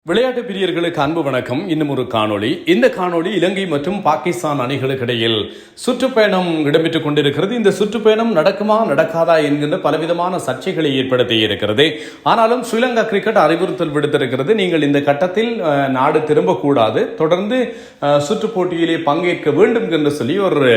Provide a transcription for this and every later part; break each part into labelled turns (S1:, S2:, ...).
S1: விளையாட்டு பிரியர்களுக்கு அன்பு வணக்கம். இன்னும் ஒரு காணொளி. இந்த காணொளி இலங்கை மற்றும் பாகிஸ்தான் அணிகளுக்கு இடையில் சுற்றுப்பயணம் இடம்பெற்றுக் கொண்டிருக்கிறது. இந்த சுற்றுப்பயணம் நடக்குமா நடக்காதா என்கின்ற பலவிதமான சர்ச்சைகளை ஏற்படுத்தி இருக்கிறது. ஆனாலும் ஸ்ரீலங்கா கிரிக்கெட் அறிவுறுத்தல் விடுத்திருக்கிறது. நீங்கள் இந்த கட்டத்தில் நாடு திரும்பக்கூடாது, தொடர்ந்து சுற்று போட்டியிலே பங்கேற்க வேண்டும் என்று சொல்லி ஒரு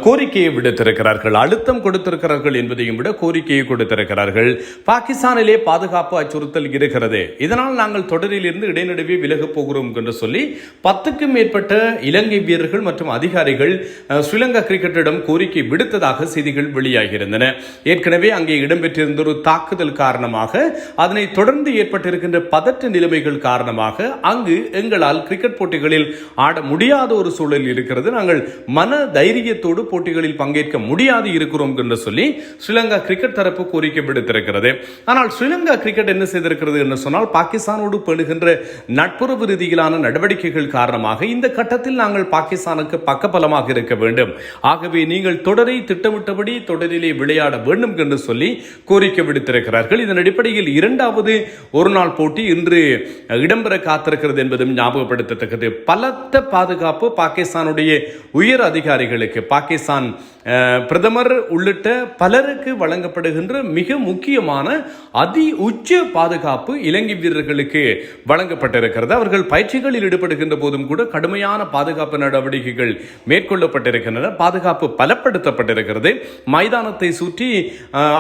S1: கோரிக்கையை விடுத்திருக்கிறார்கள். அழுத்தம் கொடுத்திருக்கிறார்கள் என்பதையும் விட கோரிக்கையை கொடுத்திருக்கிறார்கள். பாகிஸ்தானிலே பாதுகாப்பு அச்சுறுத்தல் இருக்கிறது, இதனால் நாங்கள் தொடரில் இடைநடுவே விலகப் போகிறோம் என்று சொல்லி 10க்கும் மேற்பட்ட இலங்கை வீரர்கள் மற்றும் அதிகாரிகள் ஸ்ரீலங்கா கிரிக்கெட்டிடம் கோரிக்கை விடுத்ததாக செய்திகள் வெளியாகியிருந்தன. ஏற்கனவே அங்கே இடம்பெற்றிருந்த ஒரு தாக்குதல் காரணமாக, அதனை தொடர்ந்து ஏற்பட்டிருக்கின்ற பதற்ற நிலைமைகள் காரணமாக அங்கு எங்களால் கிரிக்கெட் போட்டிகளில் ஆட முடியாத ஒரு சூழல் இருக்கிறது, நாங்கள் மன தைரியத்தோடு போட்டிகளில் பங்கேற்க முடியாது இருக்கிறோம் என்று சொல்லி ஸ்ரீலங்கா கிரிக்கெட் தரப்பு கோரிக்கை விடுத்திருக்கிறது. ஆனால் ஸ்ரீலங்கா கிரிக்கெட் என்ன செய்திருக்கிறது என்று சொன்னால், பாகிஸ்தானோடு பெறுகின்ற நட்புறவு ரீதியிலான நடவடிக்கைகள் காரணமாக இந்த கட்டத்தில் நாங்கள் பாகிஸ்தானுக்கு பக்கபலமாக இருக்க வேண்டும், ஆகவே நீங்கள் தொடரை திட்டமிட்டபடி தொடரிலே விளையாட வேண்டும் என்று சொல்லி கோரிக்கை விடுத்திருக்கிறார்கள். இதன் அடிப்படையில் இரண்டாவது ஒரு நாள் போட்டி இன்று இடம்பெற காத்திருக்கிறது என்பதும் ஞாபகப்படுத்தத்தக்கது. பலத்த பாதுகாப்பு பாகிஸ்தானுடைய உயர் அதிகாரிகளுக்கு, பாகிஸ்தான் பிரதமர் உள்ளிட்ட பலருக்கு வழங்கப்படுகின்ற மிக முக்கியமான அதி உச்ச பாதுகாப்பு இலங்கை வீரர்களுக்கு வழங்கப்பட்டிருக்கிறது. அவர்கள் பயிற்சிகளில் ஈடுபடுகின்ற போதும் கூட கடுமையான பாதுகாப்பு நடவடிக்கைகள் மேற்கொள்ளப்பட்டிருக்கின்றன. பாதுகாப்பு பலப்படுத்தப்பட்டிருக்கிறது. மைதானத்தை சுற்றி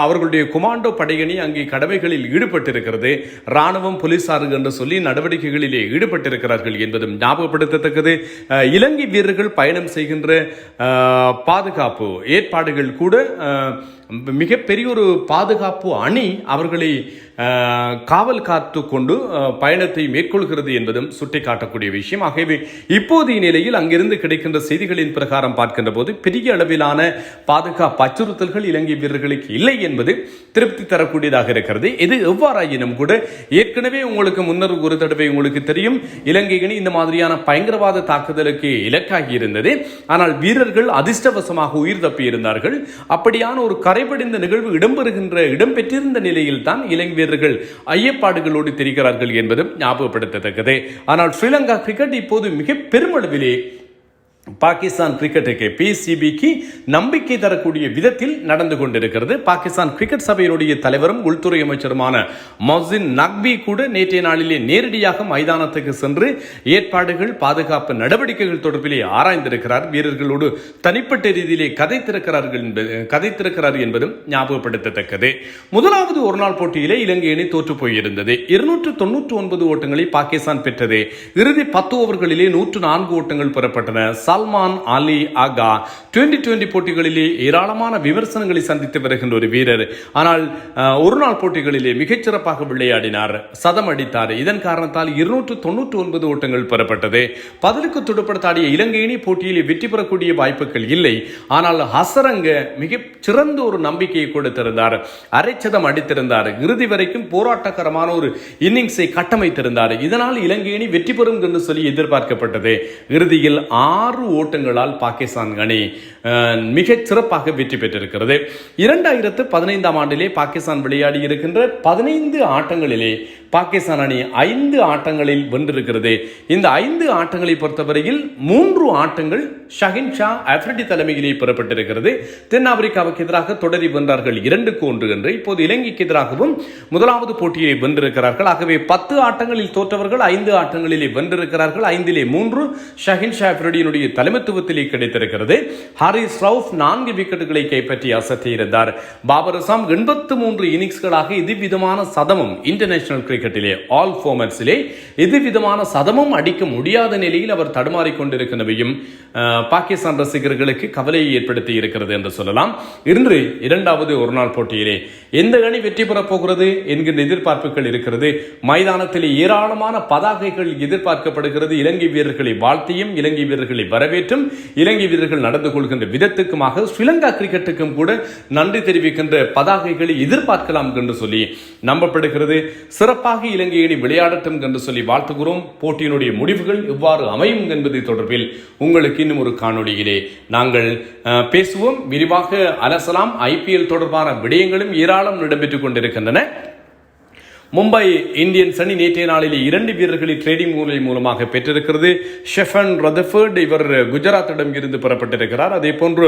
S1: அவர்களுடைய கொமாண்டோ படையணி அங்கே கடமைகளில் ஈடுபட்டிருக்கிறது. ராணுவம், போலீசார் என்று சொல்லி நடவடிக்கைகளிலே ஈடுபட்டிருக்கிறார்கள் என்பதும் ஞாபகப்படுத்தத்தக்கது. இலங்கை வீரர்கள் பயணம் செய்கின்ற பாதுகாப்பு ஏற்பாடுகள் கூட மிகப்பெரிய ஒரு பாதுகாப்பு அணி அவர்களை காவல் காத்து கொண்டு பயணத்தை மேற்கொள்கிறது என்பதும் சுட்டிக்காட்டக்கூடிய விஷயம். ஆகவே இப்போதைய நிலையில் அங்கிருந்து கிடைக்கின்ற செய்திகளின் பிரகாரம் பார்க்கின்ற போது பெரிய அளவிலான பாதுகாப்பு அச்சுறுத்தல்கள் இலங்கை வீரர்களுக்கு இல்லை என்பது திருப்தி தரக்கூடியதாக இருக்கிறது. இது எவ்வாறாயினும் கூட ஏற்கனவே உங்களுக்கு முன்னர் ஒரு தடவை உங்களுக்கு தெரியும், இலங்கை அணி இந்த மாதிரியான பயங்கரவாத தாக்குதலுக்கு இலக்காகி இருந்தது. ஆனால் வீரர்கள் அதிர்ஷ்டவசமாக உயிர் தப்பி இருந்தார்கள். அப்படியான ஒரு கரைபடிந்த நிகழ்வு இடம்பெற்றிருந்த நிலையில் தான் இலங்கை வீரர்கள் ஐயப்பாடுகளோடு தெரிகிறார்கள் என்பதும் ஞாபகப்படுத்தத்தக்கது. ஆனால் ஸ்ரீலங்கா கிரிக்கெட் இப்போது மிக பெருமளவிலே பாகிஸ்தான் கிரிக்கெட்டுக்கு, பிசிபிக்கு நம்பிக்கை தரக்கூடிய விதத்தில் நடந்து கொண்டிருக்கிறது. பாகிஸ்தான் கிரிக்கெட் சபையினுடைய தலைவரும் உள்துறை அமைச்சருமான மொஹ்சின் நக்வி கூட நேற்றைய நாளிலே நேரடியாக மைதானத்துக்கு சென்று ஏற்பாடுகள், பாதுகாப்பு நடவடிக்கைகள் தொடர்பிலே ஆராய்ந்திருக்கிறார். வீரர்களோடு தனிப்பட்ட ரீதியிலே கதைத்திருக்கிறார் என்பதும் ஞாபகப்படுத்தத்தக்கது. முதலாவது ஒருநாள் போட்டியிலே இலங்கை அணி தோற்று போயிருந்தது. 299 ஓட்டங்களை பாகிஸ்தான் பெற்றது. இறுதி 10 ஓவர்களிலே 104 ஓட்டங்கள் பெறப்பட்டன. சல்மான் அலி ஆகா 2020 போட்டிகளிலே ஏராளமான விமர்சனங்களை சந்தித்து வருகின்ற ஒரு வீரர். ஆனால் ஒரு நாள் போட்டிகளிலே மிகச்சிறப்பாக விளையாடினார், சதம் அடித்தார். இதன் காரணத்தால் 299 ஓட்டங்கள் பெறப்பட்டது. பதிலுக்கு துடுப்படுத்தாடிய இலங்கை அணி போட்டியிலே வெற்றி பெறக்கூடிய வாய்ப்புகள் இல்லை. ஆனால் ஹசரங்க மிக சிறந்த ஒரு நம்பிக்கையை கொடுத்திருந்தார், அரைச்சதம் அடித்திருந்தார், இறுதி வரைக்கும் போராட்டகரமான ஒரு இன்னிங்ஸை கட்டமைத்திருந்தார். இதனால் இலங்கை அணி வெற்றி பெறும் என்று சொல்லி எதிர்பார்க்கப்பட்டது. இறுதியில் 6 ஓட்டங்களால் பாகிஸ்தான் அணி மிகச் சிறப்பாக வெற்றி பெற்றிருக்கிறது. 2015 ஆண்டிலே பாகிஸ்தான் விளையாடி இருக்கின்ற 15 ஆட்டங்களிலே பாகிஸ்தான் அணி 5 ஆட்டங்களில் வென்றிருக்கிறது. இந்த 5 ஆட்டங்களை பொறுத்தவரையில் 3 ஆட்டங்கள் ஷஹின் ஷா அஃப்ரிடி தலைமையிலே பெறப்பட்டிருக்கிறது. தென்னாப்பிரிக்காவுக்கு எதிராக தொடரி வென்றார்கள் 2-1 என்று. இப்போது இலங்கைக்கு எதிராகவும் முதலாவது போட்டியை வென்றிருக்கிறார்கள். ஆகவே 10 ஆட்டங்களில் தோற்றவர்கள் 5 ஆட்டங்களிலே வென்றிருக்கிறார்கள். 5-லே 3 ஷஹின் ஷா அஃப்ரிடியினுடைய தலைமைத்துவத்திலே கிடைத்திருக்கிறது. ஹாரிஸ் ரவுஃப் 4 விக்கெட்டுகளை கைப்பற்றி அசத்தியிருந்தார். பாபர் அசாம் 83 இன்னிங்ஸ்களாக எதுவிதமான சதமும் இன்டர்நேஷனல் கிரிக்கெட்டிலே ஆல் ஃபார்மட்ஸிலே எதுவிதமான சதமும் அடிக்க முடியாத நிலையில் அவர் தடுமாறிக் கொண்டிருக்கிறவையும் பாகிஸ்தான் ரசிகர்களுக்கு கவலையை ஏற்படுத்தி இருக்கிறது என்று சொல்லலாம். இன்று இரண்டாவது ஒரு நாள் போட்டியிலே எந்த அணி வெற்றி பெறப் போகிறது என்கின்ற எதிர்பார்ப்புகள் இருக்கிறது. மைதானத்தில் ஏராளமான பதாகைகள் எதிர்பார்க்கப்படுகிறது. இலங்கை வீரர்களை வாழ்த்தியும் இலங்கை வீரர்களை வரவேற்றும் இலங்கை வீரர்கள் நடந்து கொள்கின்ற விதத்துக்குமாக ஸ்ரீலங்கா கிரிக்கெட்டுக்கும் கூட நன்றி தெரிவிக்கின்ற பதாகைகளை எதிர்பார்க்கலாம் என்று சொல்லி நம்பப்படுகிறது. சிறப்பாக இலங்கை அணி விளையாடட்டும் என்று சொல்லி வாழ்த்துகிறோம். போட்டியினுடைய முடிவுகள் எவ்வாறு அமையும் என்பது தொடர்பில் உங்களுக்கு இன்னும் ஒரு காணொளியிலே நாங்கள் பேசுவோம், விரிவாக அலசலாம். IPL தொடர்பான விடயங்களும் ஏராளம் இடம்பெற்றுக் கொண்டிருக்கின்றன. மும்பை இந்தியன்ஸ் அணி நேற்றைய நாளில் 2 வீரர்களை ட்ரேடிங் மூலமாக பெற்றிருக்கிறது. ஷெஃபன் ரதர்ஃபோர்ட் இவர் குஜராத்திடம் இருந்து பெறப்பட்டிருக்கிறார். அதே போன்று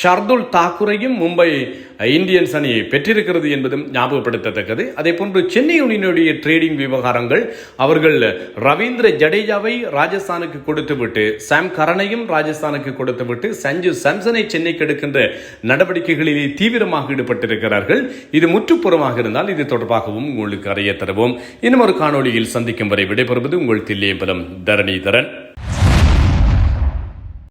S1: ஷர்துல் தாக்கூரையும் மும்பை இந்தியன்ஸ் அணி பெற்றிருக்கிறது என்பதும் ஞாபகப்படுத்தத்தக்கது. அதே போன்று சென்னை யூனியனுடைய ட்ரேடிங் விவகாரங்கள், அவர்கள் ரவீந்திர ஜடேஜாவை ராஜஸ்தானுக்கு கொடுத்துவிட்டு சாம் கரனையும் ராஜஸ்தானுக்கு கொடுத்துவிட்டு சஞ்சு சாம்சனை சென்னைக்கு எடுக்கின்ற நடவடிக்கைகளிலே தீவிரமாக ஈடுபட்டிருக்கிறார்கள். இது முற்றுப்புறமாக இருந்தால் இது தொடர்பாகவும் உங்களுக்கு அறிய தருவோம். இன்னும் ஒரு காணொளியில் சந்திக்கும் வரை விடைபெறுவது உங்கள் தில்லியம்பலம் தரணிதரன்.